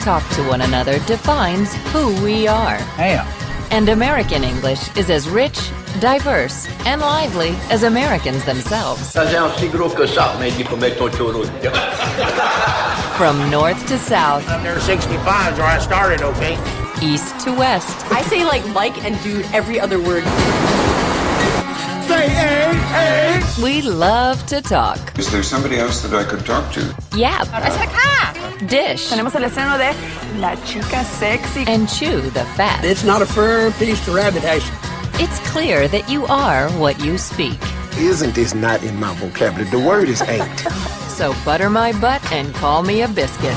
talk to one another defines who we are. Ayuh. And American English is as rich, diverse, and lively as Americans themselves. From north to south. I'm there 65 is where I started, okay? East to west. I say like and dude every other word. Say hey. We love to talk. Is there somebody else that I could talk to? Yap. Dish. Tenemos el esceno de la chica sexy. And chew the fat. It's not a firm piece to rabbit hash. It's clear that you are what you speak. Isn't is not in my vocabulary. The word is ain't. So butter my butt and call me a biscuit.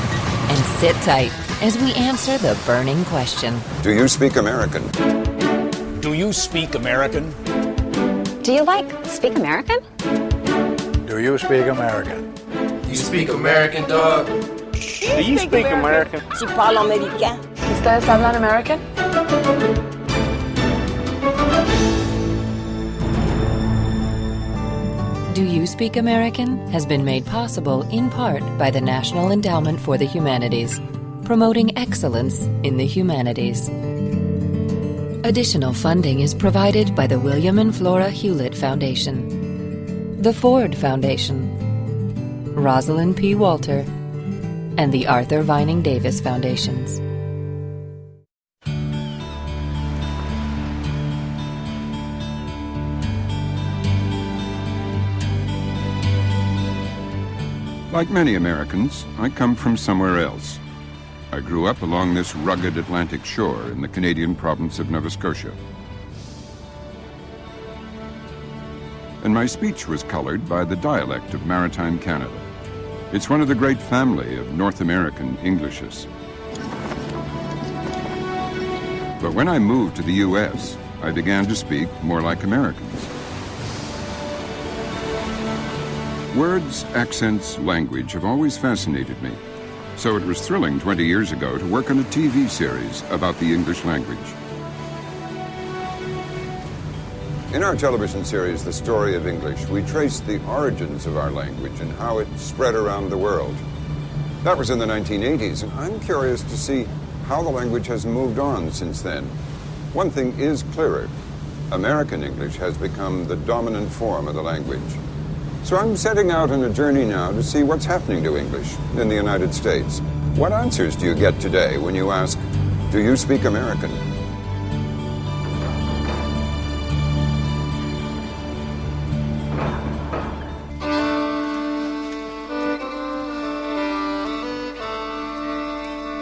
And sit tight as we answer the burning question. Do you speak American? Do you speak American? Do you speak American? Do you speak American? You speak American, dog? Do you speak American? Si parlo americano. ¿Ustedes hablan American? Do You Speak American has been made possible in part by the National Endowment for the Humanities, promoting excellence in the humanities. Additional funding is provided by the William and Flora Hewlett Foundation, the Ford Foundation, Rosalind P. Walter, and the Arthur Vining Davis Foundations. Like many Americans, I come from somewhere else. I grew up along this rugged Atlantic shore in the Canadian province of Nova Scotia. And my speech was colored by the dialect of maritime Canada. It's one of the great family of North American Englishes. But when I moved to the U.S., I began to speak more like Americans. Words, accents, language have always fascinated me. So it was thrilling 20 years ago to work on a TV series about the English language. In our television series, The Story of English, we traced the origins of our language and how it spread around the world. That was in the 1980s, and I'm curious to see how the language has moved on since then. One thing is clearer. American English has become the dominant form of the language. So I'm setting out on a journey now to see what's happening to English in the United States. What answers do you get today when you ask, do you speak American?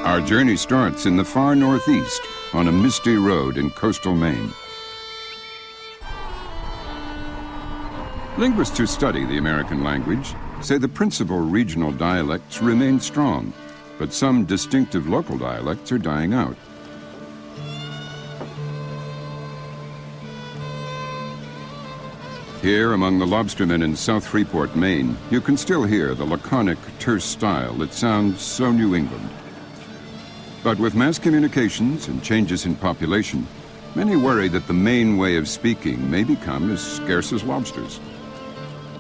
Our journey starts in the far northeast on a misty road in coastal Maine. Linguists who study the American language say the principal regional dialects remain strong, but some distinctive local dialects are dying out. Here, among the lobstermen in South Freeport, Maine, you can still hear the laconic, terse style that sounds so New England. But with mass communications and changes in population, many worry that the Maine way of speaking may become as scarce as lobsters.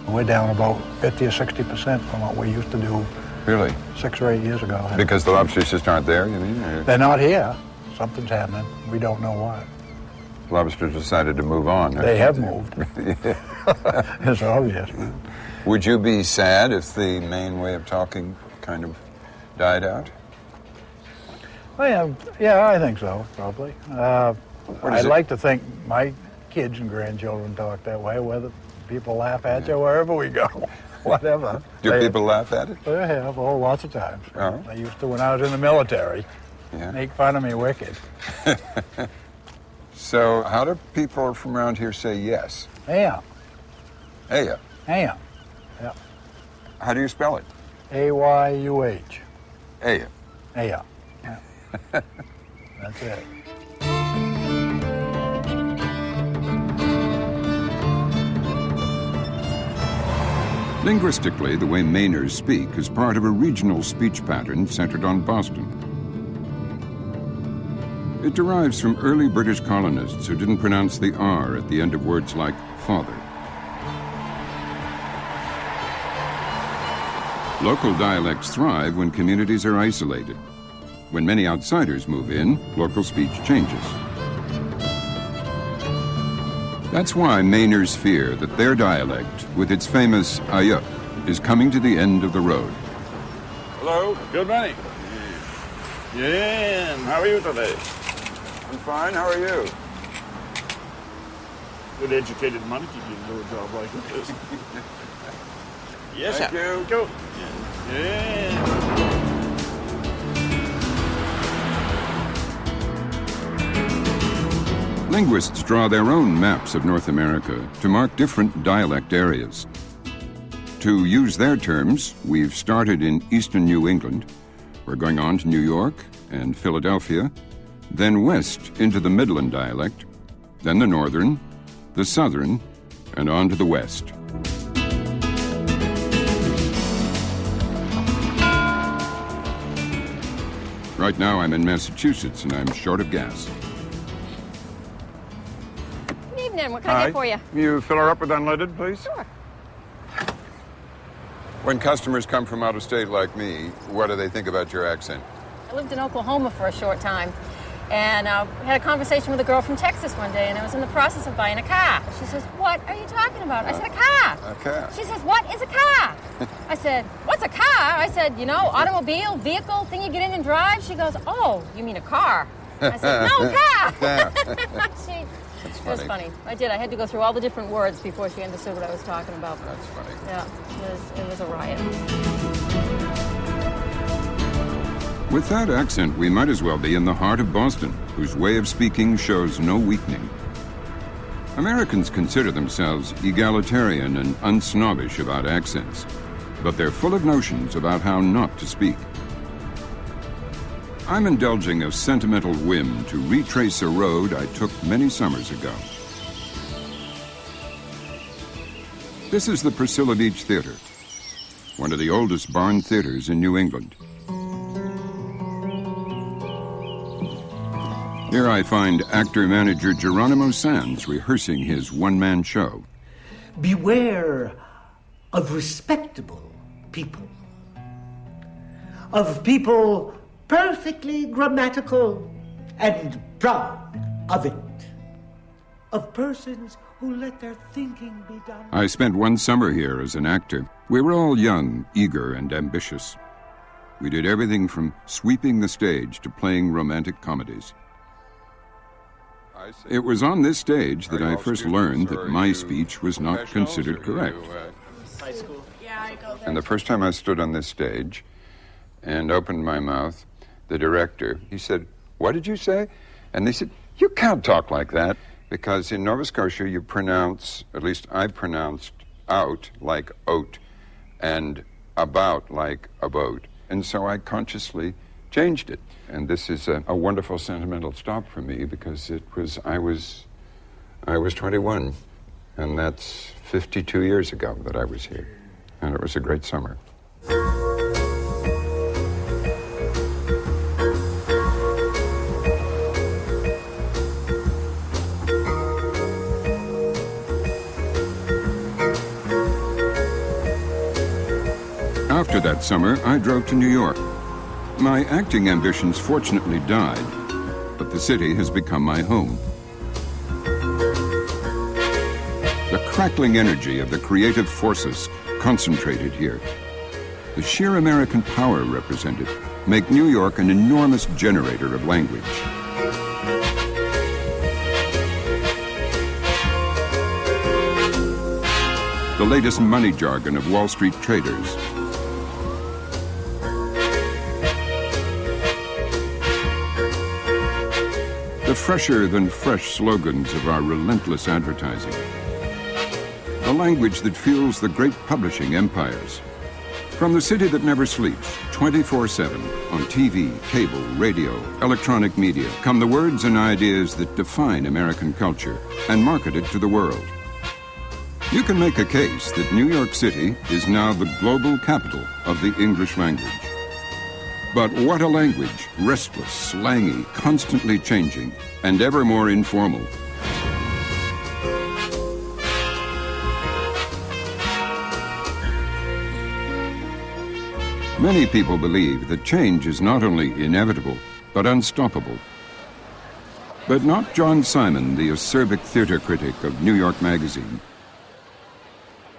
We're down about 50 or 60% from what we used to do Really? 6 or 8 years ago. Because the lobsters just aren't there, you mean? Or They're not here. Something's happening. We don't know what. lobsters decided to move on? They have moved. It's obvious. Would you be sad if the Maine way of talking kind of died out? Well, yeah, I think so, probably. I'd like to think my kids and grandchildren talk that way, whether people laugh at you wherever we go, whatever. Do people laugh at it? They have, lots of times. Oh. They used to when I was in the military. Yeah. Make fun of me wicked. So how do people from around here say yes? Yeah. Ayuh. Yeah. Yeah. How do you spell it? Ayuh. Ayuh. Yeah. Yeah. That's it. Linguistically, the way Mainers speak is part of a regional speech pattern centered on Boston. It derives from early British colonists who didn't pronounce the R at the end of words like father. Local dialects thrive when communities are isolated. When many outsiders move in, local speech changes. That's why Mainers fear that their dialect, with its famous ayuh, is coming to the end of the road. Hello, good morning. Yeah, how are you today? I'm fine, how are you? Good educated money keep you to do a job like this. Yes, Thank sir. you. Go. Yeah. Linguists draw their own maps of North America to mark different dialect areas. To use their terms, we've started in eastern New England. We're going on to New York and Philadelphia, then west into the Midland dialect, then the northern, the southern, and on to the west. Right now I'm in Massachusetts and I'm short of gas. Good evening. What can I get for you? You fill her up with unleaded, please? Sure. When customers come from out of state like me, what do they think about your accent? I lived in Oklahoma for a short time, and had a conversation with a girl from Texas one day, and I was in the process of buying a car. She says, "What are you talking about?" I said, "A car." A car. She says, "What is a car?" I said, "What's a car?" I said, "You know, automobile, vehicle, thing you get in and drive." She goes, "Oh, you mean a car?" I said, "No, car." It was funny. I had to go through all the different words before she understood what I was talking about. That's funny. Yeah, it was a riot. With that accent, we might as well be in the heart of Boston, whose way of speaking shows no weakening. Americans consider themselves egalitarian and unsnobbish about accents, but they're full of notions about how not to speak. I'm indulging a sentimental whim to retrace a road I took many summers ago. This is the Priscilla Beach Theater, one of the oldest barn theaters in New England. Here I find actor-manager Geronimo Sands rehearsing his one-man show. Beware of respectable people, of people perfectly grammatical and proud of it, of persons who let their thinking be done. I spent one summer here as an actor. We were all young, eager, and ambitious. We did everything from sweeping the stage to playing romantic comedies. It was on this stage that I first learned that my speech was not considered correct. High school. Yeah, I go there. And the first time I stood on this stage and opened my mouth, the director, he said, "What did you say?" And they said, "You can't talk like that." Because in Nova Scotia, you pronounce, at least I pronounced out like oat and about like a boat. And so I consciously changed it. And this is a wonderful sentimental stop for me because I was 21, and that's 52 years ago that I was here. And it was a great summer. After that summer, I drove to New York. My acting ambitions fortunately died, but the city has become my home. The crackling energy of the creative forces concentrated here, the sheer American power represented, make New York an enormous generator of language. The latest money jargon of Wall Street traders, the fresher-than-fresh slogans of our relentless advertising. A language that fuels the great publishing empires. From the city that never sleeps, 24/7, on TV, cable, radio, electronic media, come the words and ideas that define American culture and market it to the world. You can make a case that New York City is now the global capital of the English language. But what a language, restless, slangy, constantly changing, and ever more informal. Many people believe that change is not only inevitable, but unstoppable. But not John Simon, the acerbic theater critic of New York Magazine.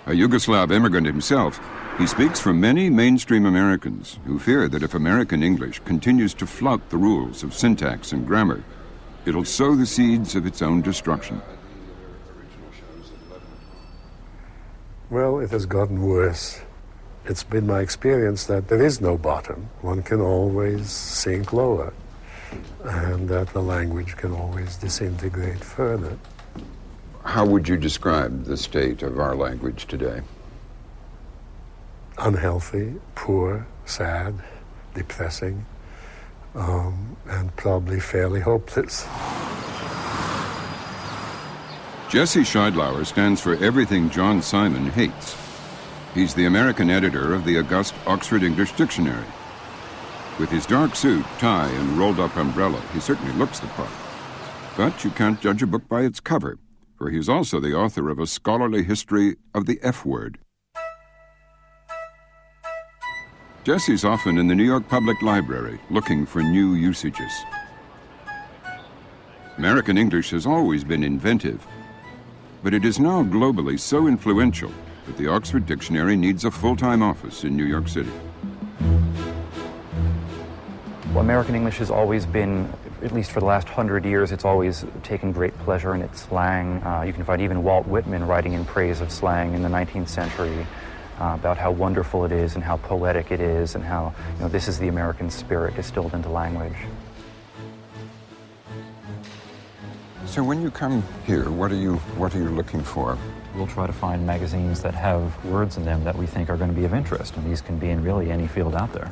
A Yugoslav immigrant himself, he speaks for many mainstream Americans who fear that if American English continues to flout the rules of syntax and grammar, it'll sow the seeds of its own destruction. Well, it has gotten worse. It's been my experience that there is no bottom. One can always sink lower, and that the language can always disintegrate further. How would you describe the state of our language today? Unhealthy, poor, sad, depressing, and probably fairly hopeless. Jesse Scheidlauer stands for everything John Simon hates. He's the American editor of the august Oxford English Dictionary. With his dark suit, tie, and rolled-up umbrella, he certainly looks the part. But you can't judge a book by its cover, for he's also the author of a scholarly history of the F word. Jesse's often in the New York Public Library looking for new usages. American English has always been inventive, but it is now globally so influential that the Oxford Dictionary needs a full-time office in New York City. Well, American English has always been, at least for the last 100 years, it's always taken great pleasure in its slang. You can find even Walt Whitman writing in praise of slang in the 19th century about how wonderful it is and how poetic it is and how, this is the American spirit distilled into language. So when you come here, what are you looking for? We'll try to find magazines that have words in them that we think are going to be of interest, and these can be in really any field out there.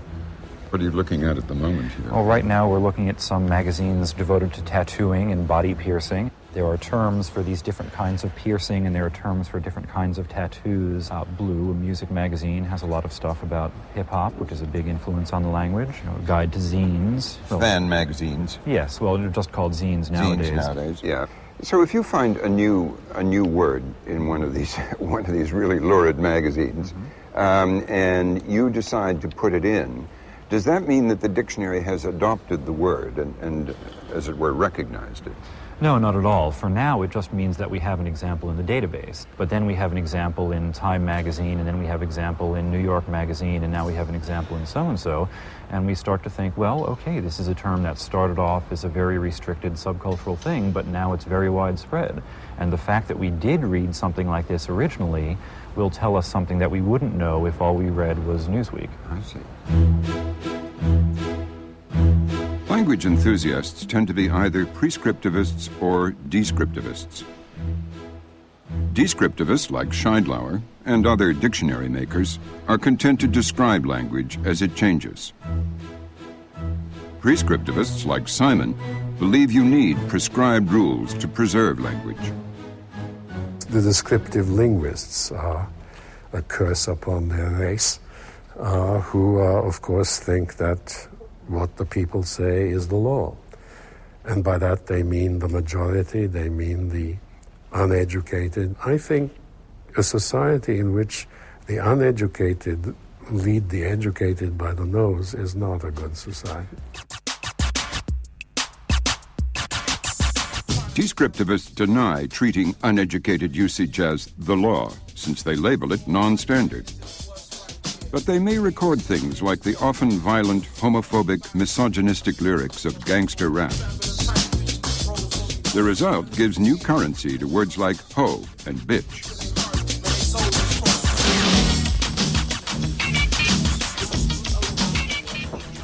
What are you looking at the moment here? Well, right now we're looking at some magazines devoted to tattooing and body piercing. There are terms for these different kinds of piercing, and there are terms for different kinds of tattoos. Blue, a music magazine, has a lot of stuff about hip-hop, which is a big influence on the language. A guide to zines. Fan magazines. Yes, well, they're just called zines nowadays. Zines nowadays, yeah. So if you find a new word in one of these really lurid magazines, and you decide to put it in, does that mean that the dictionary has adopted the word and as it were, recognized it? No, not at all. For now, it just means that we have an example in the database. But then we have an example in Time magazine, and then we have an example in New York magazine, and now we have an example in so-and-so. And we start to think, well, okay, this is a term that started off as a very restricted subcultural thing, but now it's very widespread. And the fact that we did read something like this originally will tell us something that we wouldn't know if all we read was Newsweek. I see. Language enthusiasts tend to be either prescriptivists or descriptivists. Descriptivists like Scheidlauer and other dictionary makers are content to describe language as it changes. Prescriptivists like Simon believe you need prescribed rules to preserve language. The descriptive linguists are a curse upon their race, who, of course, think that what the people say is the law. And by that they mean the majority, they mean the uneducated. I think a society in which the uneducated lead the educated by the nose is not a good society. Descriptivists deny treating uneducated usage as the law, since they label it non-standard. But they may record things like the often violent, homophobic, misogynistic lyrics of gangster rap. The result gives new currency to words like hoe and bitch.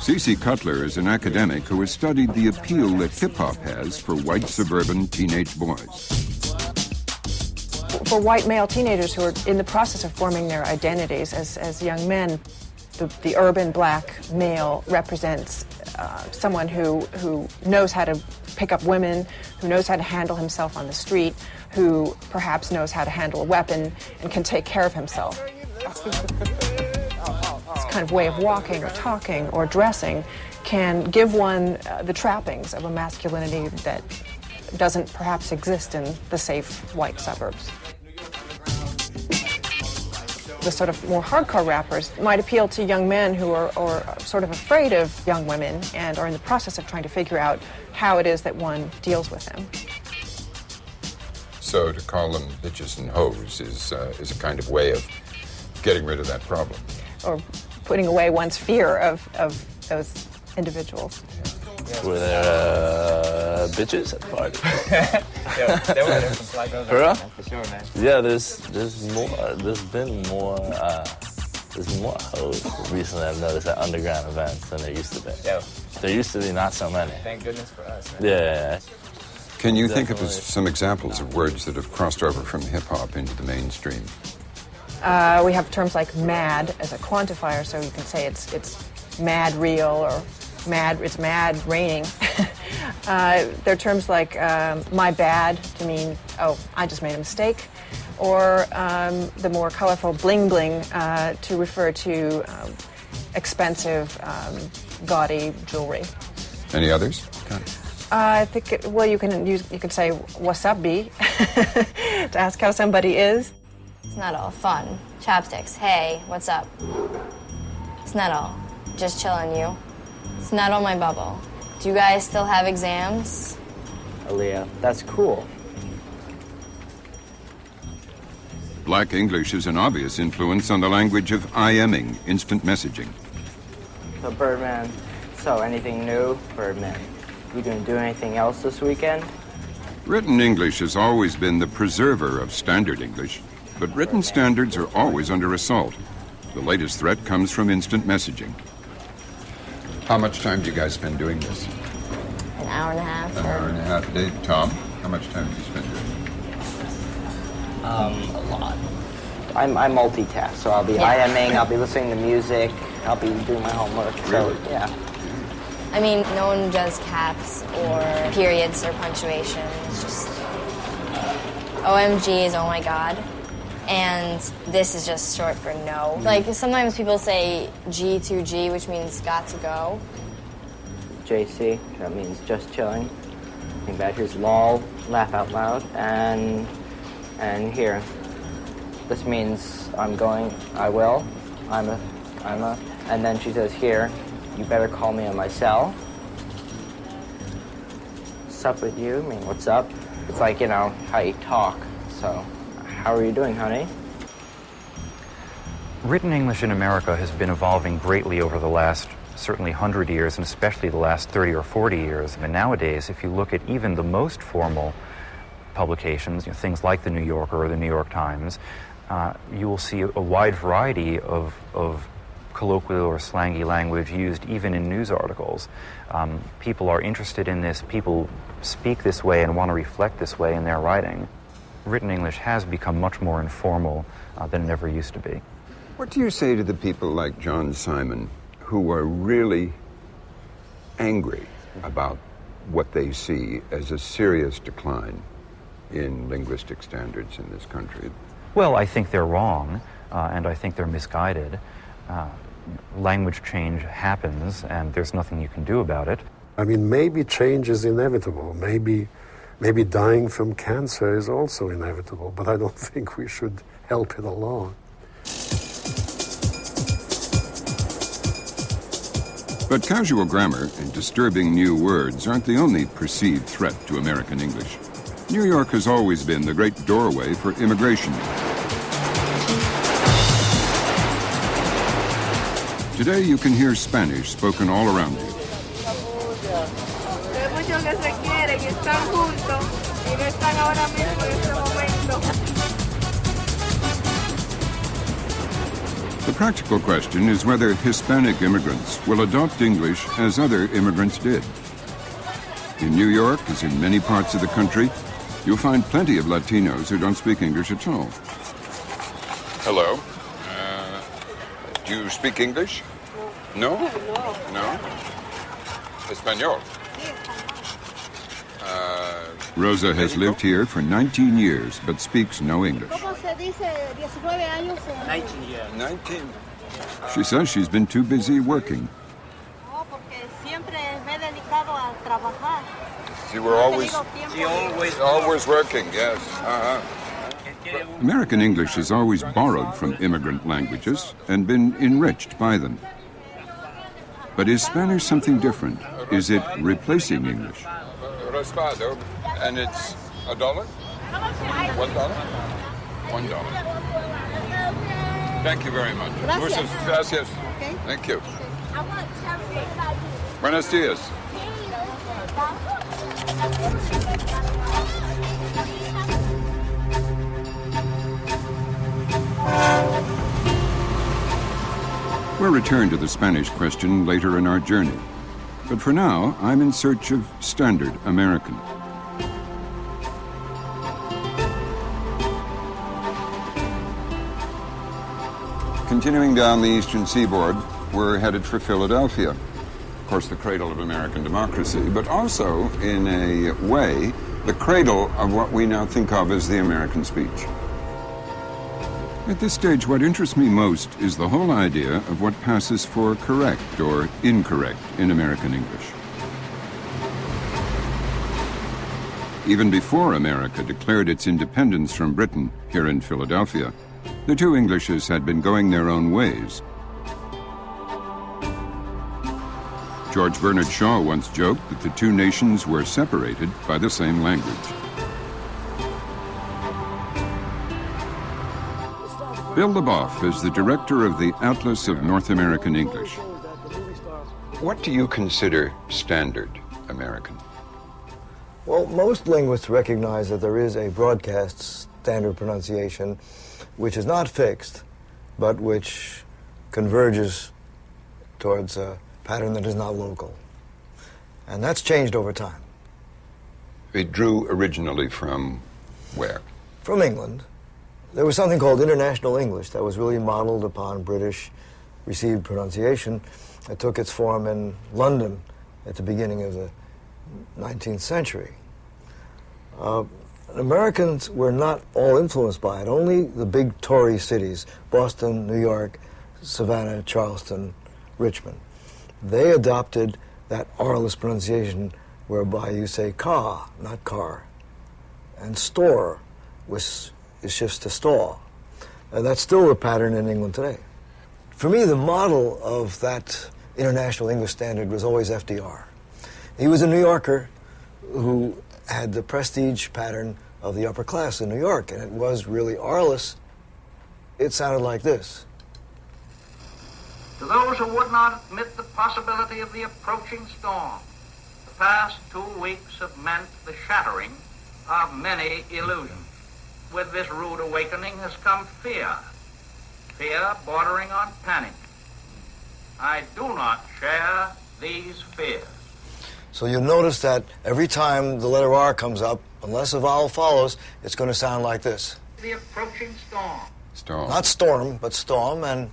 C.C. Cutler is an academic who has studied the appeal that hip-hop has for white suburban teenage boys. For white male teenagers who are in the process of forming their identities as young men, the urban black male represents someone who knows how to pick up women, who knows how to handle himself on the street, who perhaps knows how to handle a weapon and can take care of himself. This kind of way of walking or talking or dressing can give one the trappings of a masculinity that doesn't perhaps exist in the safe white suburbs. the sort of more hardcore rappers might appeal to young men who are sort of afraid of young women and are in the process of trying to figure out how it is that one deals with them. So to call them bitches and hoes is a kind of way of getting rid of that problem. Or putting away one's fear of those individuals. Were there bitches at the party? Yeah, there were some black girls. For real? For sure, man. Yeah, there's been more hoes recently. I've noticed at underground events than there used to be. Yeah. There used to be not so many. Thank goodness for us, man. Yeah. Can you think of some examples of words that have crossed over from hip-hop into the mainstream? We have terms like mad as a quantifier, so you can say it's mad real or it's mad raining. There are terms like my bad to mean, oh, I just made a mistake. Or the more colorful bling bling to refer to expensive, gaudy jewelry. Any others? I think, you can say, what's up, B? To ask how somebody is. It's not all fun. Chopsticks, hey, what's up? It's not all just chilling you. It's not all my bubble. Do you guys still have exams? Aaliyah, that's cool. Black English is an obvious influence on the language of IMing, instant messaging. So Birdman, so anything new? Birdman, you gonna do anything else this weekend? Written English has always been the preserver of standard English, but written standards are always under assault. The latest threat comes from instant messaging. How much time do you guys spend doing this? An hour and a half. An hour and a half a day. Tom, how much time do you spend doing it? A lot. I multitask, so I'll be IMing, I'll be listening to music, I'll be doing my homework. Really? So, yeah. I mean, no one does caps or periods or punctuation. It's just OMG is oh my god. And this is just short for no. Like, sometimes people say G2G, which means got to go. JC, that means just chilling. And back here's lol, laugh out loud, and here. This means I'm going, I will, I'm a, and then she says here, you better call me on my cell. What's up with you? I mean, what's up? It's like, how you talk, so. How are you doing, honey? Written English in America has been evolving greatly over the last certainly 100 years, and especially the last 30 or 40 years. And nowadays, if you look at even the most formal publications, things like the New Yorker or the New York Times, you will see a wide variety of colloquial or slangy language used even in news articles. People are interested in this, people speak this way and want to reflect this way in their writing. Written English has become much more informal than it ever used to be. What do you say to the people like John Simon who are really angry about what they see as a serious decline in linguistic standards in this country? Well, I think they're wrong, and I think they're misguided. Language change happens, and there's nothing you can do about it. I mean, maybe change is inevitable. Maybe dying from cancer is also inevitable, but I don't think we should help it along. But casual grammar and disturbing new words aren't the only perceived threat to American English. New York has always been the great doorway for immigration. Today you can hear Spanish spoken all around you. The practical question is whether Hispanic immigrants will adopt English as other immigrants did. In New York, as in many parts of the country, you'll find plenty of Latinos who don't speak English at all. Hello. Do you speak English? No? No? Espanol? Rosa has lived here for 19 years, but speaks no English. 19 years. 19? She says she's been too busy working. You were always working, yes. American English has always borrowed from immigrant languages and been enriched by them. But is Spanish something different? Is it replacing English? Raspado, and it's $1? $1? $1. Thank you very much. Gracias. Muchas gracias. Okay. Thank you. Buenos dias. We'll return to the Spanish question later in our journey. But for now, I'm in search of standard American. Continuing down the eastern seaboard, we're headed for Philadelphia. Of course, the cradle of American democracy, but also, in a way, the cradle of what we now think of as the American speech. At this stage, what interests me most is the whole idea of what passes for correct or incorrect in American English. Even before America declared its independence from Britain here in Philadelphia, the two Englishes had been going their own ways. George Bernard Shaw once joked that the two nations were separated by the same language. Bill LeBoff is the director of the Atlas of North American English. What do you consider standard American? Well, most linguists recognize that there is a broadcast standard pronunciation which is not fixed, but which converges towards a pattern that is not local. And that's changed over time. It drew originally from where? From England. There was something called International English that was really modeled upon British received pronunciation. It took its form in London at the beginning of the 19th century. Americans were not all influenced by it. Only the big Tory cities, Boston, New York, Savannah, Charleston, Richmond, they adopted that R-less pronunciation whereby you say car, not car, and store, which shifts to store. And that's still the pattern in England today. For me, the model of that International English Standard was always FDR. He was a New Yorker who had the prestige pattern of the upper class in New York, and it was really R-less. It sounded like this. To those who would not admit the possibility of the approaching storm, the past 2 weeks have meant the shattering of many illusions. With this rude awakening has come fear, fear bordering on panic. I do not share these fears. So you'll notice that every time the letter R comes up, unless a vowel follows, it's going to sound like this. The approaching storm. Storm. Not storm, but storm, and...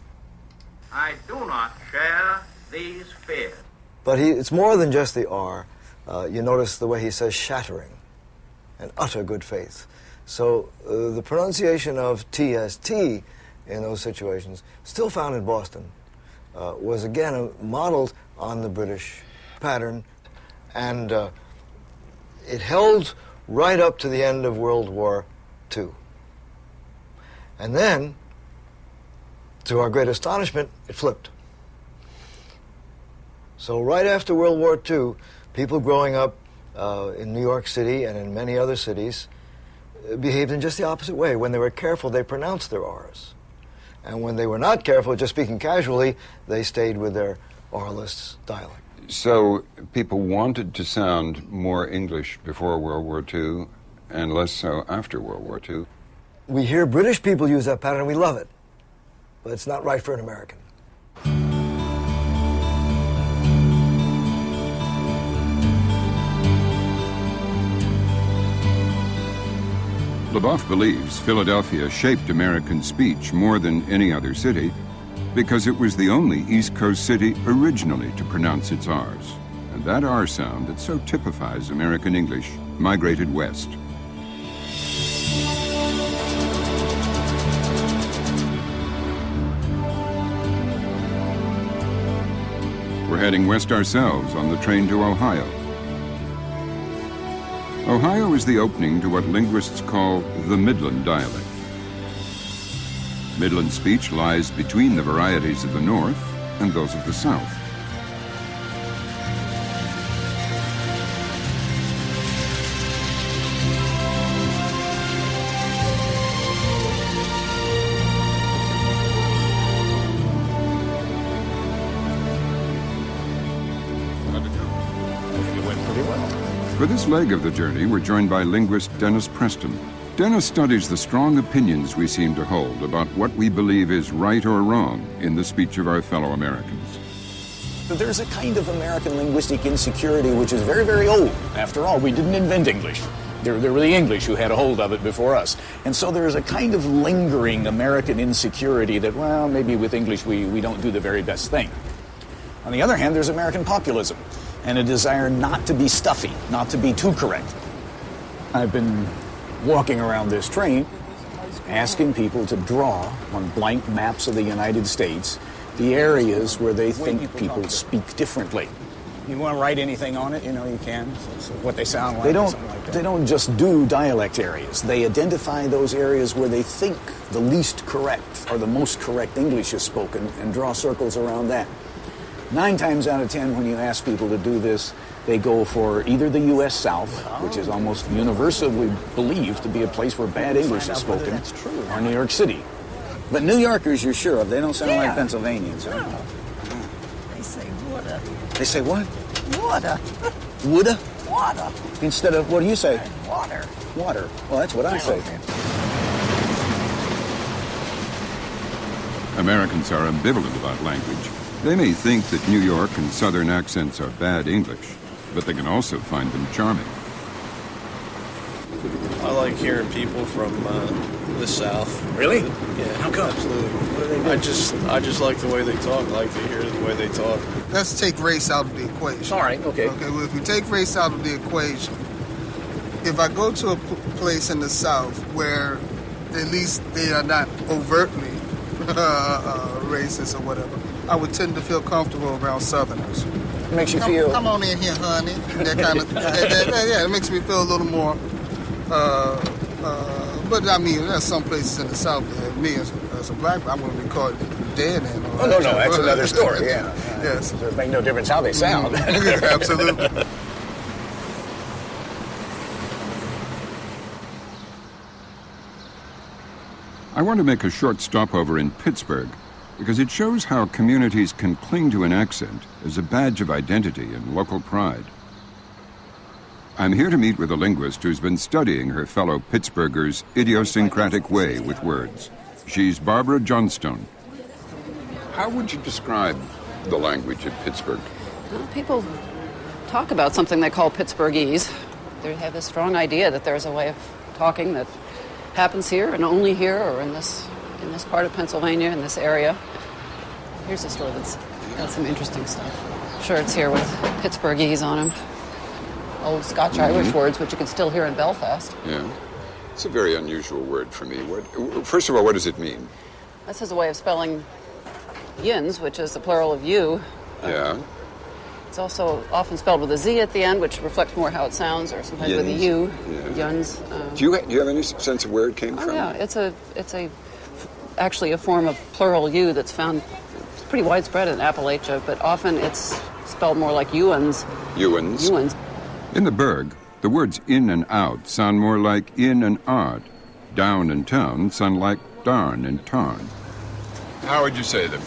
I do not share these fears. But it's more than just the R. You notice the way he says shattering and utter good faith. So the pronunciation of TST in those situations, still found in Boston, was again modeled on the British pattern, and it held right up to the end of World War II. And then, to our great astonishment, it flipped. So right after World War II, people growing up in New York City and in many other cities behaved in just the opposite way. When they were careful, they pronounced their R's. And when they were not careful, just speaking casually, they stayed with their R-less dialect. So people wanted to sound more English before World War II and less so after World War II. We hear British people use that pattern and we love it, but it's not right for an American. LeBoff believes Philadelphia shaped American speech more than any other city because it was the only East Coast city originally to pronounce its R's. And that R sound that so typifies American English migrated west. We're heading west ourselves on the train to Ohio. Ohio is the opening to what linguists call the Midland dialect, Midland speech lies between the varieties of the North and those of the South. For this leg of the journey, we're joined by linguist Dennis Preston. Dennis studies the strong opinions we seem to hold about what we believe is right or wrong in the speech of our fellow Americans. There's a kind of American linguistic insecurity which is very, very old. After all, we didn't invent English. There were the English who had a hold of it before us. And so there's a kind of lingering American insecurity that, well, maybe with English we don't do the very best thing. On the other hand, there's American populism and a desire not to be stuffy, not to be too correct. I've been walking around this train asking people to draw on blank maps of the United States the areas where they think people speak differently. You want to write anything on it, you know, you can. So what they sound like. They don't just do dialect areas. They identify those areas where they think the least correct or the most correct English is spoken and draw circles around that. 9 times out of 10, when you ask people to do this, they go for either the U.S. South, which is almost universally believed to be a place where bad English is spoken, or New York City. But New Yorkers, you're sure of, they don't sound like Pennsylvanians. Huh? They say water. They say what? Water. Woulda? Water. Instead of, what do you say? Water. Water. Well, that's what I say. Americans are ambivalent about language. They may think that New York and Southern accents are bad English, but they can also find them charming. I like hearing people from the South. Really? Yeah. How come? Absolutely. I just like the way they talk. I like to hear the way they talk. Let's take race out of the equation. All right, okay. Okay, well, if we take race out of the equation, if I go to a place in the South where at least they are not overtly racist or whatever, I would tend to feel comfortable around Southerners. It makes you feel... Come on in here, honey. That kind of... yeah, it makes me feel a little more... but, I mean, there's some places in the South that me, as a black man, I'm going to be called dead in. Oh, no, that's another story, yeah. Yes. It makes no difference how they sound. Absolutely. I want to make a short stopover in Pittsburgh because it shows how communities can cling to an accent as a badge of identity and local pride. I'm here to meet with a linguist who's been studying her fellow Pittsburghers' idiosyncratic way with words. She's Barbara Johnstone. How would you describe the language of Pittsburgh? Well, people talk about something they call Pittsburghese. They have this strong idea that there's a way of talking that happens here and only here or in this part of Pennsylvania, in this area. Here's a store that's got some interesting stuff. Shirts here with Pittsburghese on them. Old Scotch-Irish words, which you can still hear in Belfast. Yeah. It's a very unusual word for me. First of all, what does it mean? This is a way of spelling yins, which is the plural of you. Yeah. It's also often spelled with a Z at the end, which reflects more how it sounds, or sometimes with a U. Yeah. Yuns. Do you have any sense of where it came from? Yeah, it's actually a form of plural U that's found. It's pretty widespread in Appalachia, but often it's spelled more like Ewans. Ewans. In the Burg, the words in and out sound more like in and out. Down and town sound like darn and tarn. How would you say them?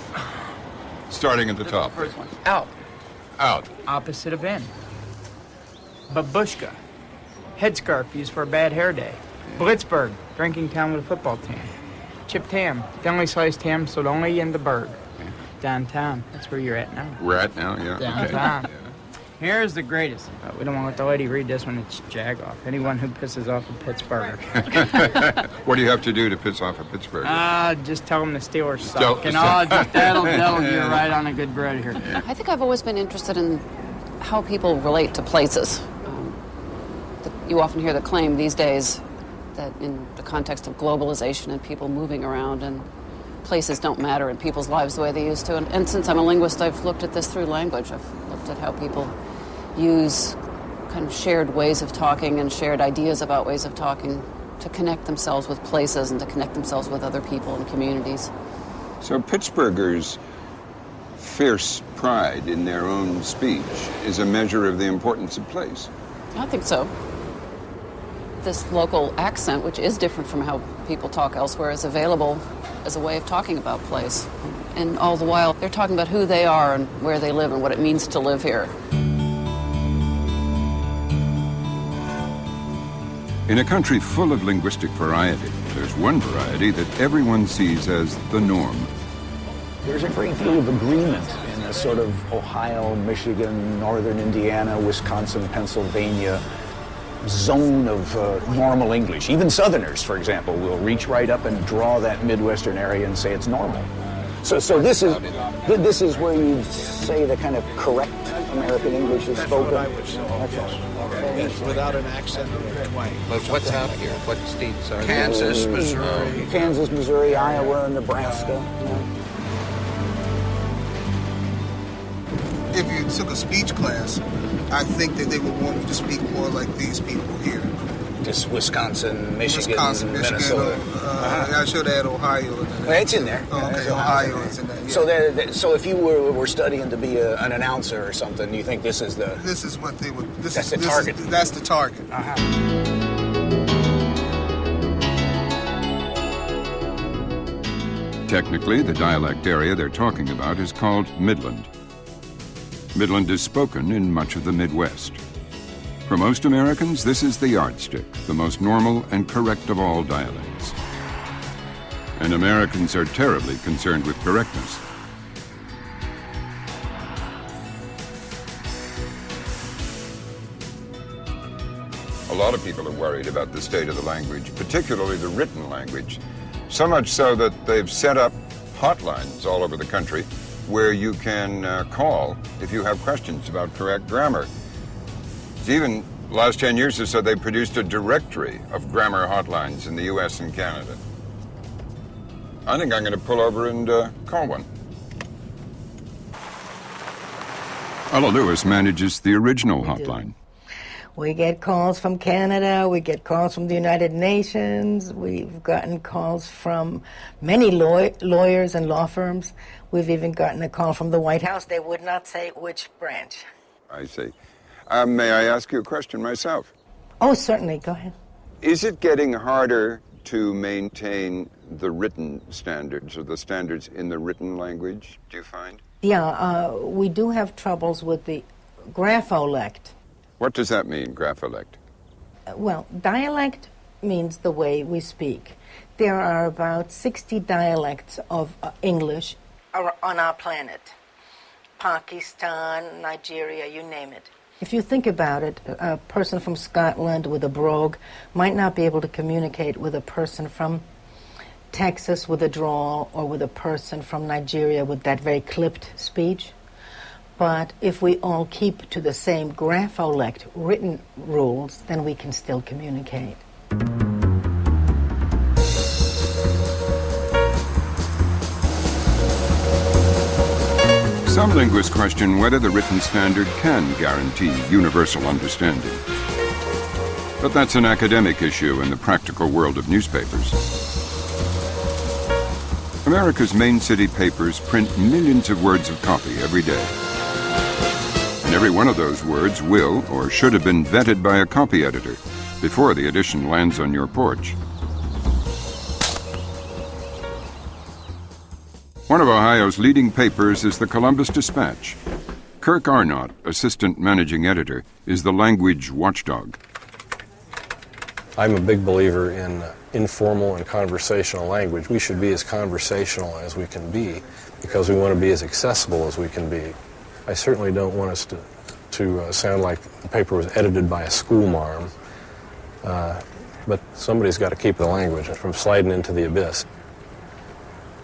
Starting at the top. First one. Out. Out. Opposite of in. Babushka. Headscarf used for a bad hair day. Blitzburg. Drinking town with a football team. Chipped ham. Thinly sliced ham sold only in the Burg. Downtown. That's where you're at now. We're at now, yeah. Downtown. Okay. Here's the greatest. We don't want to let the lady read this one. It's jag-off. Anyone who pisses off a Pittsburgher. What do you have to do to piss off a Pittsburgher? Just tell them the Steelers suck. And that'll get right on a good bread here. I think I've always been interested in how people relate to places. You often hear the claim these days that in the context of globalization and people moving around and places don't matter in people's lives the way they used to. And since I'm a linguist, I've looked at this through language. I've looked at how people use kind of shared ways of talking and shared ideas about ways of talking to connect themselves with places and to connect themselves with other people and communities. So Pittsburghers' fierce pride in their own speech is a measure of the importance of place. I think so. This local accent, which is different from how people talk elsewhere, is available as a way of talking about place. And all the while, they're talking about who they are and where they live and what it means to live here. In a country full of linguistic variety, there's one variety that everyone sees as the norm. There's a great deal of agreement in a sort of Ohio, Michigan, northern Indiana, Wisconsin, Pennsylvania zone of normal English. Even Southerners, for example, will reach right up and draw that Midwestern area and say it's normal. So this is where you say the kind of correct American English is spoken. Without an accent or twang. But what's out here? What states are Kansas, Missouri. Kansas, Missouri, Iowa, Nebraska. If you took a speech class, I think that they would want you to speak more like these people here. Just Wisconsin, Michigan, Minnesota. I should add Ohio. It's in there. Oh, okay, Ohio is in there. Yeah. So if you were studying to be an announcer or something, you think this is the... This is what they would... That's the target. That's the target. Technically, the dialect area they're talking about is called Midland. Midland is spoken in much of the Midwest. For most Americans, this is the yardstick, the most normal and correct of all dialects. And Americans are terribly concerned with correctness. A lot of people are worried about the state of the language, particularly the written language. So much so that they've set up hotlines all over the country where you can call if you have questions about correct grammar. It's even the last 10 years or so, they've produced a directory of grammar hotlines in the U.S. and Canada. I think I'm going to pull over and call one. Ella Lewis manages the original hotline. We get calls from Canada, we get calls from the United Nations, we've gotten calls from many lawyers and law firms. We've even gotten a call from the White House. They would not say which branch. I see. May I ask you a question myself? Oh, certainly. Go ahead. Is it getting harder to maintain the written standards or the standards in the written language, do you find? Yeah, we do have troubles with the grapholect. What does that mean, grapholect? Well, dialect means the way we speak. There are about 60 dialects of English on our planet. Pakistan, Nigeria, you name it. If you think about it, a person from Scotland with a brogue might not be able to communicate with a person from Texas with a drawl or with a person from Nigeria with that very clipped speech. But if we all keep to the same grapholect written rules, then we can still communicate. Some linguists question whether the written standard can guarantee universal understanding. But that's an academic issue in the practical world of newspapers. America's main city papers print millions of words of copy every day. And every one of those words will or should have been vetted by a copy editor before the edition lands on your porch. One of Ohio's leading papers is the Columbus Dispatch. Kirk Arnott, assistant managing editor, is the language watchdog. I'm a big believer in informal and conversational language. We should be as conversational as we can be because we want to be as accessible as we can be. I certainly don't want us to sound like the paper was edited by a schoolmarm, but somebody's got to keep the language from sliding into the abyss.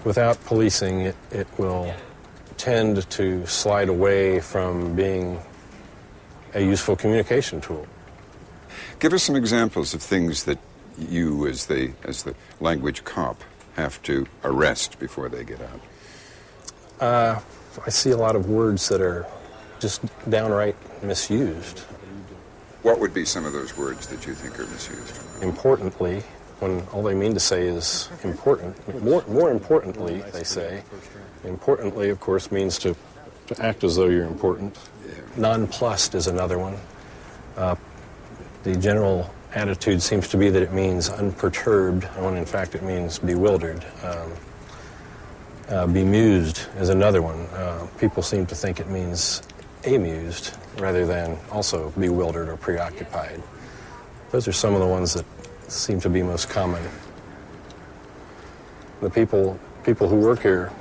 Without policing, it will tend to slide away from being a useful communication tool. Give us some examples of things that you, as the language cop, have to arrest before they get out. I see a lot of words that are just downright misused. What would be some of those words that you think are misused? Importantly when all they mean to say is important. More importantly, they say. Importantly, of course, means to act as though you're important. Nonplussed is another one. The general attitude seems to be that it means unperturbed, when in fact it means bewildered. Bemused is another one. People seem to think it means amused rather than also bewildered or preoccupied. Those are some of the ones that seem to be most common. The people who work here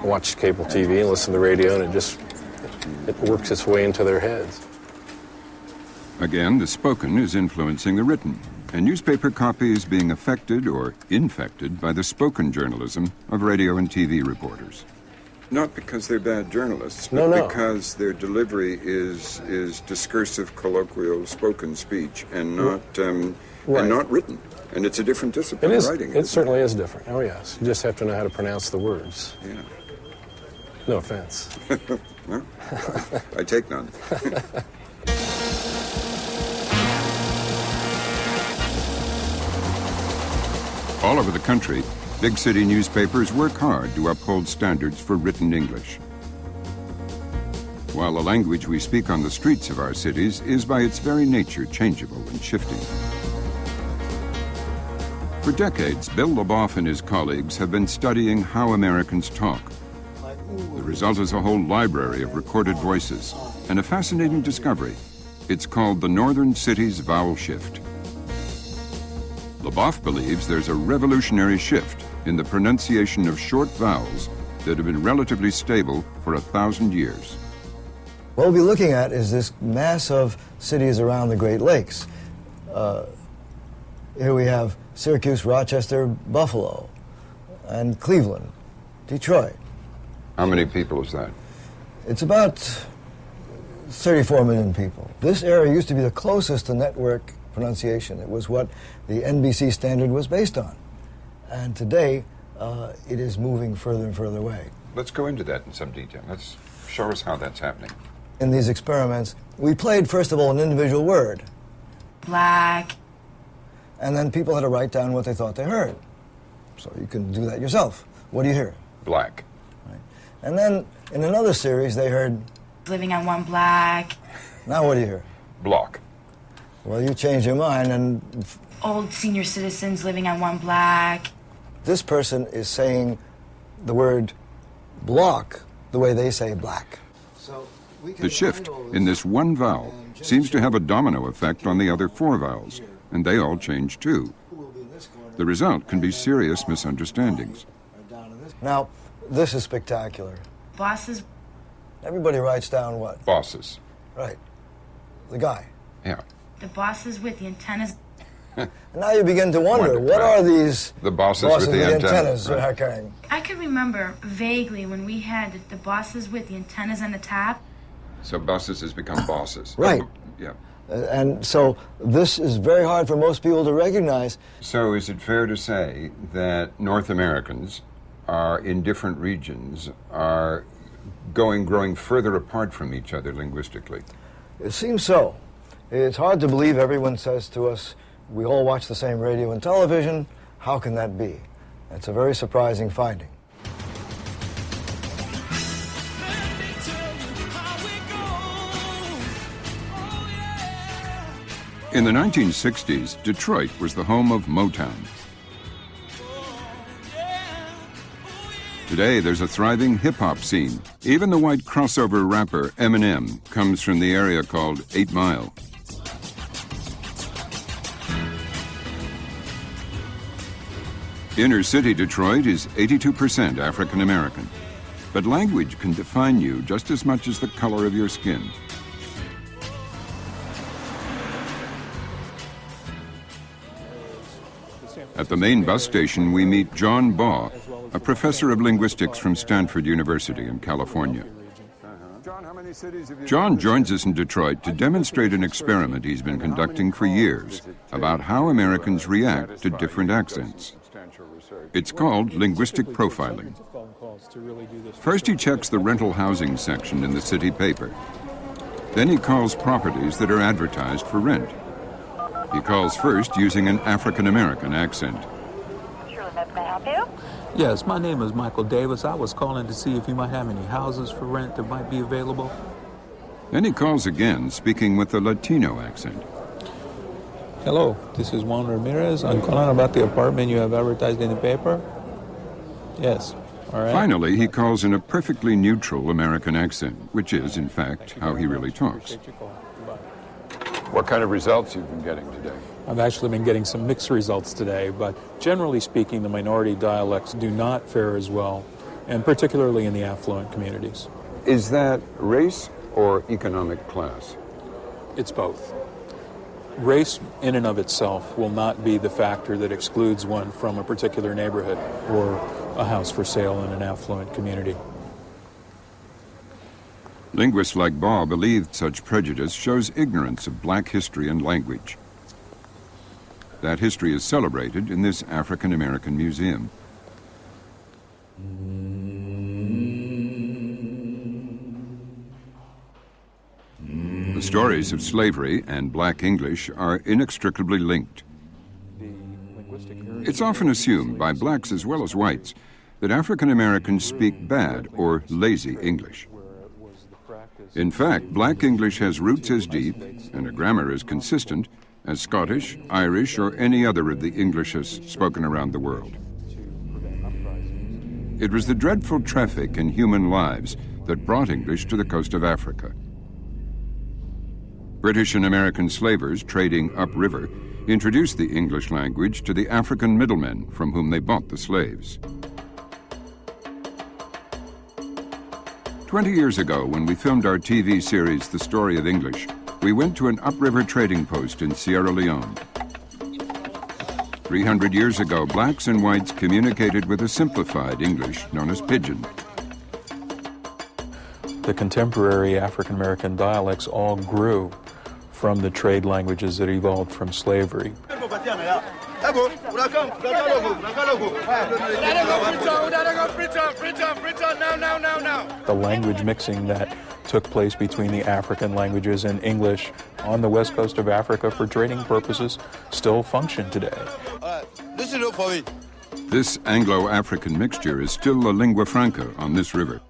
watch cable TV and listen to the radio, and it works its way into their heads. Again, the spoken is influencing the written, and newspaper copy is being affected or infected by the spoken journalism of radio and TV reporters. Not because they're bad journalists, but because their delivery is discursive, colloquial, spoken speech, and not and not written. And it's a different discipline, writing. It certainly is different. Oh yes, you just have to know how to pronounce the words. Yeah. No offense. Well, I take none. All over the country, big city newspapers work hard to uphold standards for written English. While the language we speak on the streets of our cities is by its very nature changeable and shifting. For decades, Bill Leboff and his colleagues have been studying how Americans talk. The result is a whole library of recorded voices and a fascinating discovery. It's called the Northern Cities Vowel Shift. Leboff believes there's a revolutionary shift in the pronunciation of short vowels that have been relatively stable for 1,000 years. What we'll be looking at is this mass of cities around the Great Lakes. Here we have Syracuse, Rochester, Buffalo, and Cleveland, Detroit. How many people is that? It's about 34 million people. This area used to be the closest to network pronunciation. It was what the NBC standard was based on. And today, it is moving further and further away. Let's go into that in some detail. Let's show us how that's happening. In these experiments, we played, first of all, an individual word. Black. And then people had to write down what they thought they heard. So you can do that yourself. What do you hear? Black. Right. And then in another series, they heard... Living on one block. Now what do you hear? Block. Well, you changed your mind and... Old senior citizens living on one block. This person is saying the word block the way they say black. So the shift in this one vowel seems to have a domino effect on the other 4 vowels, and they all change too. The result can be serious misunderstandings. Now, this is spectacular. Bosses. Everybody writes down what? Bosses. Right. The guy. Yeah. The bosses with the antennas. Now you begin to wonder, what are these the bosses with the antennas right. are carrying? I could remember vaguely when we had the bosses with the antennas on the top. So bosses has become bosses. Right. Yeah. And so this is very hard for most people to recognize. So is it fair to say that North Americans are in different regions are growing further apart from each other linguistically? It seems so. It's hard to believe. Everyone says to us, we all watch the same radio and television. How can that be? It's a very surprising finding. In the 1960s, Detroit was the home of Motown. Today, there's a thriving hip-hop scene. Even the white crossover rapper Eminem comes from the area called 8 Mile. Inner city Detroit is 82% African American. But language can define you just as much as the color of your skin. At the Maine bus station, we meet John Baugh, a professor of linguistics from Stanford University in California. John joins us in Detroit to demonstrate an experiment he's been conducting for years about how Americans react to different accents. It's called linguistic profiling. First, he checks the rental housing section in the city paper. Then he calls properties that are advertised for rent. He calls first using an African-American accent. Yes, my name is Michael Davis. I was calling to see if you might have any houses for rent that might be available. Then he calls again, speaking with a Latino accent. Hello, this is Juan Ramirez. I'm calling about the apartment you have advertised in the paper. Yes, all right. Finally, he calls in a perfectly neutral American accent, which is, in fact, how he really talks. What kind of results you've been getting today? I've actually been getting some mixed results today, but generally speaking, the minority dialects do not fare as well, and particularly in the affluent communities. Is that race or economic class? It's both. Race in and of itself will not be the factor that excludes one from a particular neighborhood or a house for sale in an affluent community. Linguists like Baugh believe such prejudice shows ignorance of black history and language. That history is celebrated in this African-American museum. The stories of slavery and black English are inextricably linked. It's often assumed by blacks as well as whites that African-Americans speak bad or lazy English. In fact, black English has roots as deep and a grammar as consistent as Scottish, Irish, or any other of the Englishes spoken around the world. It was the dreadful traffic in human lives that brought English to the coast of Africa. British and American slavers trading upriver introduced the English language to the African middlemen from whom they bought the slaves. 20 years ago, when we filmed our TV series, The Story of English, we went to an upriver trading post in Sierra Leone. 300 years ago, blacks and whites communicated with a simplified English known as Pidgin. The contemporary African-American dialects all grew from the trade languages that evolved from slavery. The language mixing that took place between the African languages and English on the west coast of Africa for trading purposes still function today. Listen up for me. This Anglo-African mixture is still a lingua franca on this river.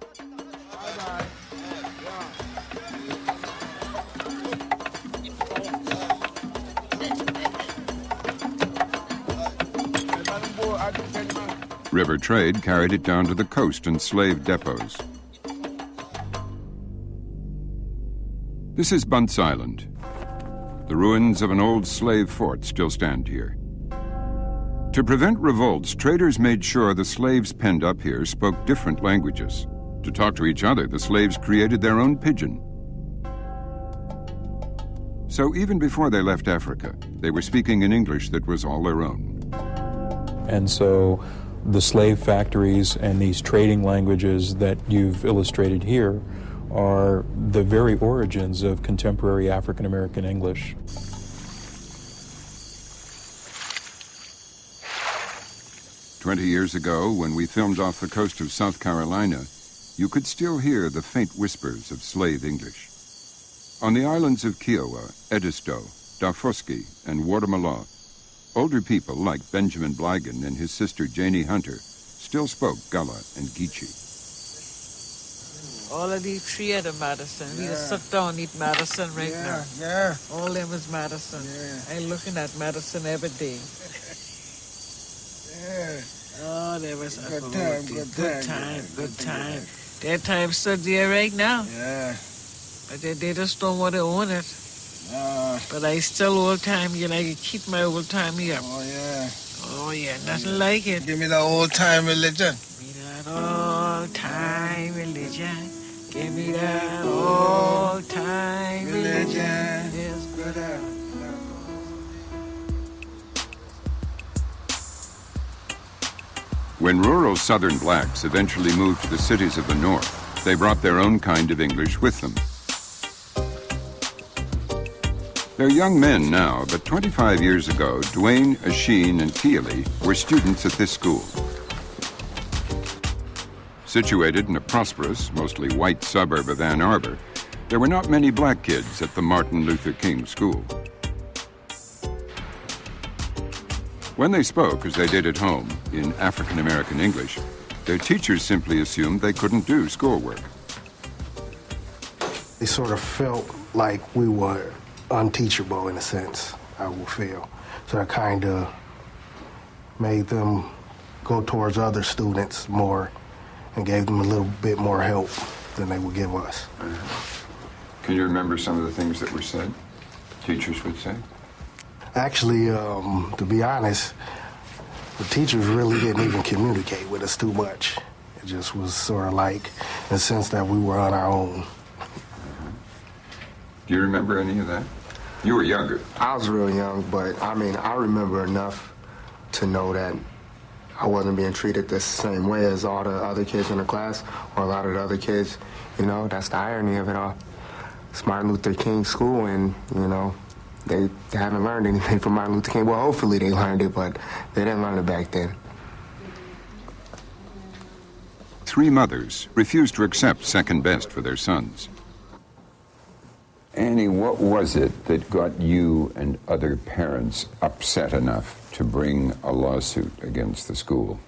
River trade carried it down to the coast and slave depots. This is Bunce Island. The ruins of an old slave fort still stand here. To prevent revolts, traders made sure the slaves penned up here spoke different languages. To talk to each other, the slaves created their own pidgin. So even before they left Africa, they were speaking an English that was all their own. And so the slave factories and these trading languages that you've illustrated here are the very origins of contemporary African-American English. "20 years ago, when we filmed off the coast of South Carolina, you could still hear the faint whispers of slave English. On the islands of Kiowa, Edisto, Dafoski, and Watermalaw, older people like Benjamin Bligan and his sister Janie Hunter still spoke Gullah and Geechee. All of these three of the Madison. We just sit down and eat Madison right now. Yeah. All them is Madison. Yeah. I'm looking at Madison every day. Yeah. Oh, there was Good time. Good time. Their time stood there right now. Yeah. But they just don't want to own it. But I still old time, you know, I keep my old time here. Oh, yeah. Oh, yeah, nothing like it. Give me that old time religion. Give me that old time religion. Give me that old time religion. Yes, brother. When rural Southern blacks eventually moved to the cities of the North, they brought their own kind of English with them. They're young men now, but 25 years ago, Dwayne, Asheen, and Keely were students at this school. Situated in a prosperous, mostly white suburb of Ann Arbor, there were not many black kids at the Martin Luther King School. When they spoke, as they did at home, in African American English, their teachers simply assumed they couldn't do schoolwork. They sort of felt like we were unteachable in a sense, I would feel. So that kind of made them go towards other students more and gave them a little bit more help than they would give us. Can you remember some of the things that were said, teachers would say? Actually, to be honest, the teachers really didn't even communicate with us too much. It just was sort of like, in the sense that we were on our own. Do you remember any of that? You were younger. I was real young, but I mean, I remember enough to know that I wasn't being treated the same way as all the other kids in the class, or a lot of the other kids. You know, that's the irony of it all. It's Martin Luther King school, and, you know, they haven't learned anything from Martin Luther King. Well, hopefully they learned it, but they didn't learn it back then. 3 mothers refused to accept second best for their sons. Annie, what was it that got you and other parents upset enough to bring a lawsuit against the school?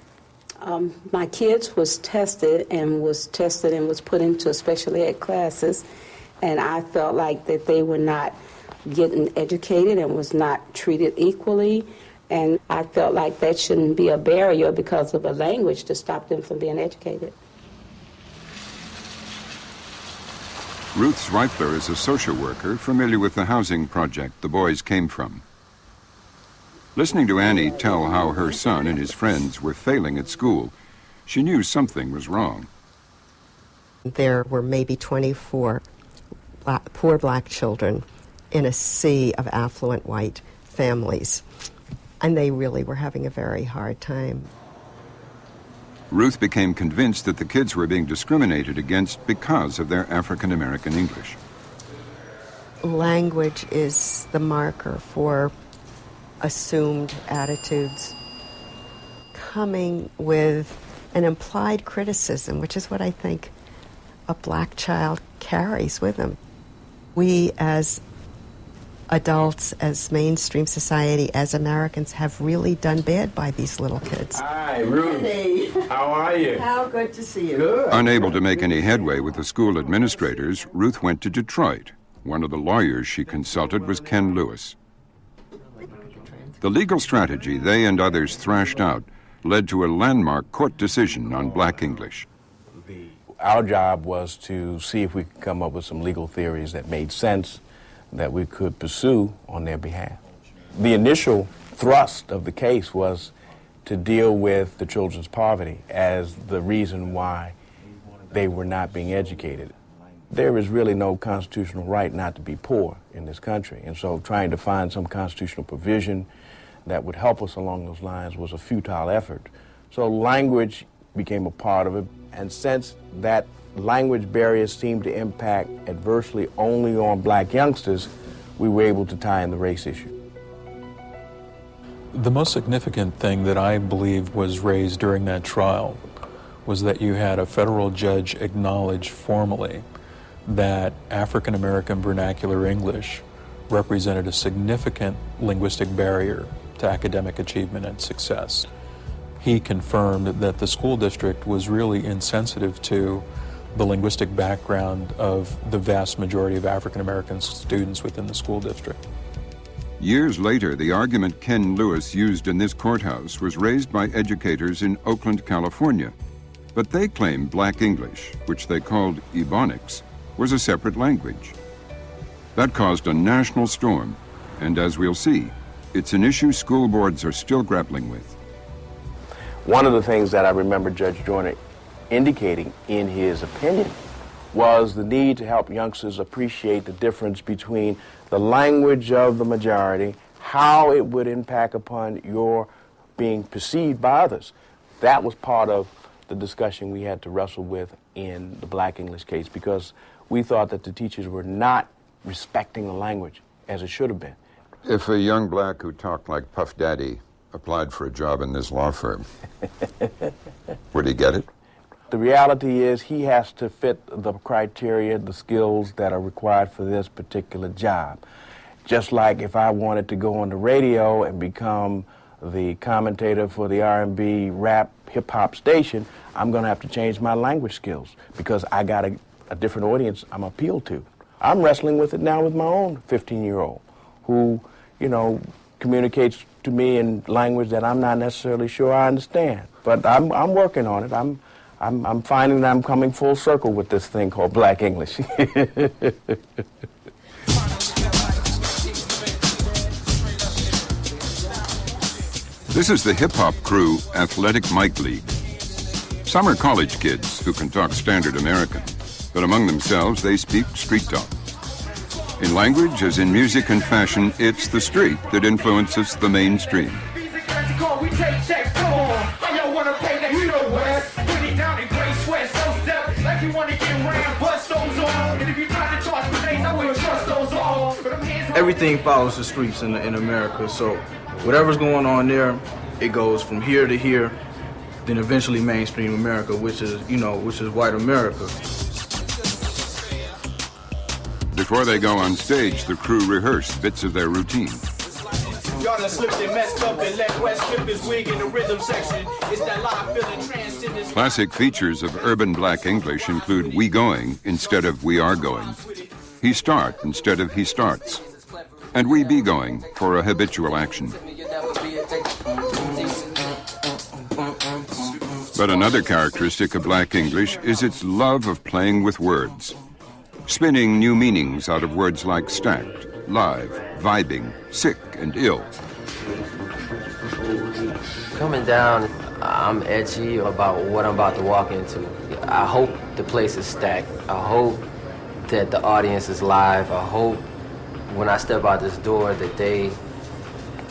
My kids was tested and was put into special ed classes, and I felt like that they were not getting educated and was not treated equally, and I felt like that shouldn't be a barrier because of a language to stop them from being educated. Ruth Zweifler is a social worker familiar with the housing project the boys came from. Listening to Annie tell how her son and his friends were failing at school, she knew something was wrong. There were maybe 24 poor black children in a sea of affluent white families, and they really were having a very hard time. Ruth became convinced that the kids were being discriminated against because of their African American English. Language is the marker for assumed attitudes, coming with an implied criticism, which is what I think a black child carries with him. We as adults, as mainstream society, as Americans, have really done bad by these little kids. Hi, Ruth. Hey. How are you? How good to see you. Good. Unable to make any headway with the school administrators, Ruth went to Detroit. One of the lawyers she consulted was Ken Lewis. The legal strategy they and others thrashed out led to a landmark court decision on black English. Our job was to see if we could come up with some legal theories that made sense, that we could pursue on their behalf. The initial thrust of the case was to deal with the children's poverty as the reason why they were not being educated. There is really no constitutional right not to be poor in this country, and so trying to find some constitutional provision that would help us along those lines was a futile effort. So language became a part of it, and since that language barriers seemed to impact adversely only on black youngsters, we were able to tie in the race issue. The most significant thing that I believe was raised during that trial was that you had a federal judge acknowledge formally that African American vernacular English represented a significant linguistic barrier to academic achievement and success. He confirmed that the school district was really insensitive to the linguistic background of the vast majority of African American students within the school district. Years later, the argument Ken Lewis used in this courthouse was raised by educators in Oakland, California. But they claimed black English, which they called Ebonics, was a separate language. That caused a national storm, and as we'll see, it's an issue school boards are still grappling with. One of the things that I remember Judge Joyner indicating in his opinion was the need to help youngsters appreciate the difference between the language of the majority, how it would impact upon your being perceived by others. That was part of the discussion we had to wrestle with in the black English case, because we thought that the teachers were not respecting the language as it should have been. If a young black who talked like Puff Daddy applied for a job in this law firm, would he get it? The reality is he has to fit the criteria, the skills that are required for this particular job. Just like if I wanted to go on the radio and become the commentator for the R&B, rap, hip-hop station, I'm going to have to change my language skills because I got a different audience I'm appealed to. I'm wrestling with it now with my own 15-year-old who, you know, communicates to me in language that I'm not necessarily sure I understand. But I'm working on it. I'm finding that I'm coming full circle with this thing called Black English. This is the hip-hop crew Athletic Mic League. Some are college kids who can talk standard American, but among themselves they speak street talk. In language, as in music and fashion, it's the street that influences the mainstream. Everything follows the streets in America, so whatever's going on there, it goes from here to here, then eventually mainstream America, which is white America. Before they go on stage, the crew rehearse bits of their routine. Y'all done slipped and messed up and let West clip his wig in the rhythm section. It's that live feeling transcendence. Classic features of urban Black English include we going instead of we are going, he start instead of he starts, and we be going for a habitual action. But another characteristic of Black English is its love of playing with words, spinning new meanings out of words like stacked, live, vibing, sick, and ill. Coming down, I'm edgy about what I'm about to walk into. I hope the place is stacked. I hope that the audience is live. I hope when I step out this door that they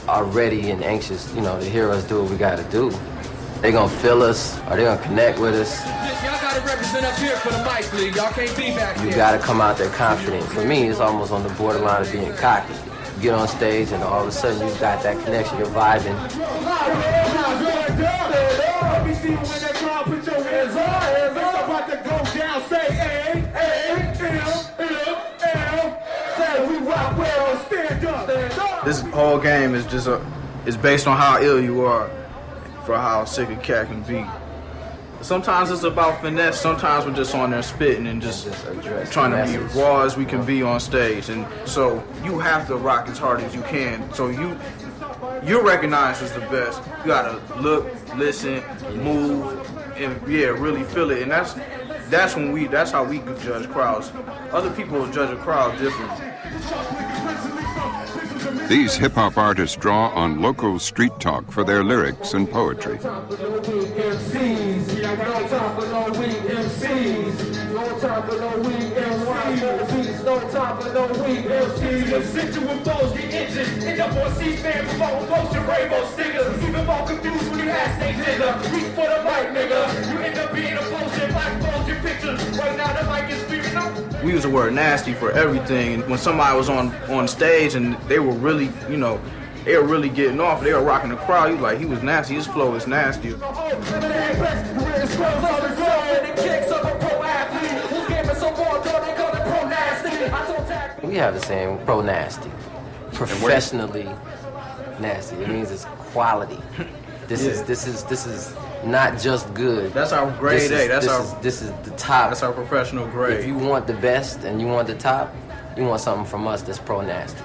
are ready and anxious, to hear us do what we gotta do. They gonna feel us, or they gonna connect with us. Y'all gotta represent up here for the mic league. Y'all can't be back You here. gotta come out there confident. For me, it's almost on the borderline of being cocky. You get on stage and all of a sudden you got that connection, you're vibing. Let me see you when that crowd put your hands up. It's about to go down. Say say we rock well, stand up. This whole game is just is based on how ill you are for how sick a cat can be. Sometimes it's about finesse, sometimes we're just on there spitting and just trying to be raw as we can be on stage. And so you have to rock as hard as you can. So you're recognized as the best. You gotta look, listen, move, and really feel it. And that's how we judge crowds. Other people judge a crowd differently. These hip-hop artists draw on local street talk for their lyrics and poetry. We use the word nasty for everything. And when somebody was on stage and they were really, they were really getting off, they were rocking the crowd, he was nasty, his flow is nasty. We have the same pro-nasty, professionally nasty. It means it's quality. This is not just good. That's our grade A. This is the top. That's our professional grade. If you want the best and you want the top, you want something from us that's pro-nasty.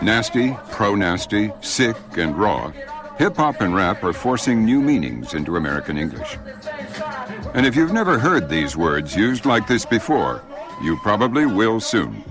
Nasty, pro-nasty, sick, and raw, hip-hop and rap are forcing new meanings into American English. And if you've never heard these words used like this before, you probably will soon.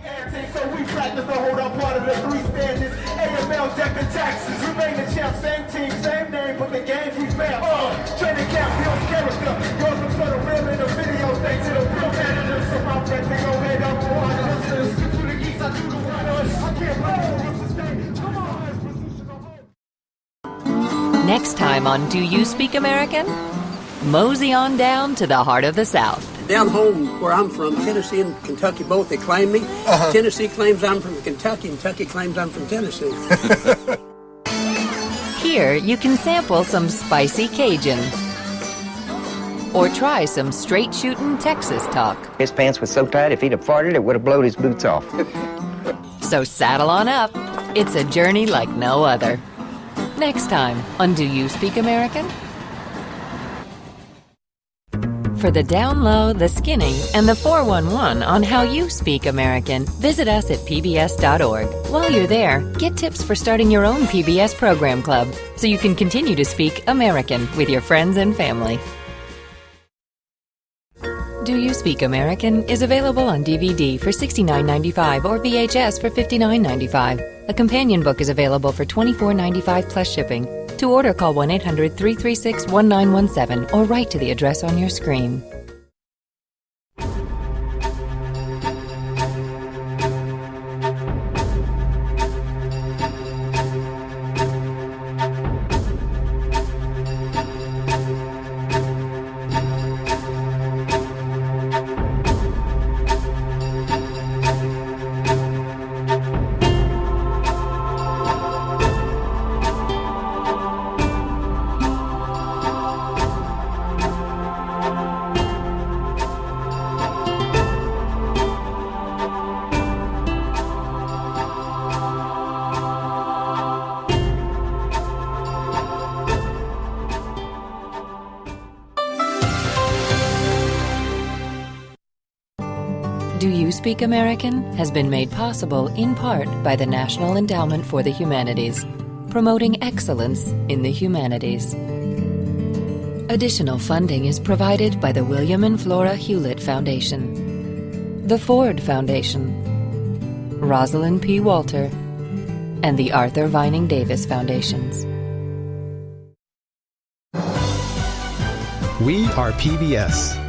Next time on Do You Speak American? Mosey on down to the heart of the South. Down home where I'm from, Tennessee and Kentucky both, they claim me. Tennessee claims I'm from Kentucky, and Kentucky claims I'm from Tennessee. Here you can sample some spicy Cajun. Or try some straight-shooting Texas talk. His pants were so tight, if he'd have farted, it would have blown his boots off. So saddle on up. It's a journey like no other. Next time on Do You Speak American? For the down low, the skinny, and the 411 on how you speak American, visit us at pbs.org. While you're there, get tips for starting your own PBS program club so you can continue to speak American with your friends and family. Do You Speak American is available on DVD for $69.95 or VHS for $59.95. A companion book is available for $24.95 plus shipping. To order, call 1-800-336-1917 or write to the address on your screen. Do You Speak American has been made possible in part by the National Endowment for the Humanities, promoting excellence in the humanities. Additional funding is provided by the William and Flora Hewlett Foundation, the Ford Foundation, Rosalind P. Walter, and the Arthur Vining Davis Foundations. We are PBS.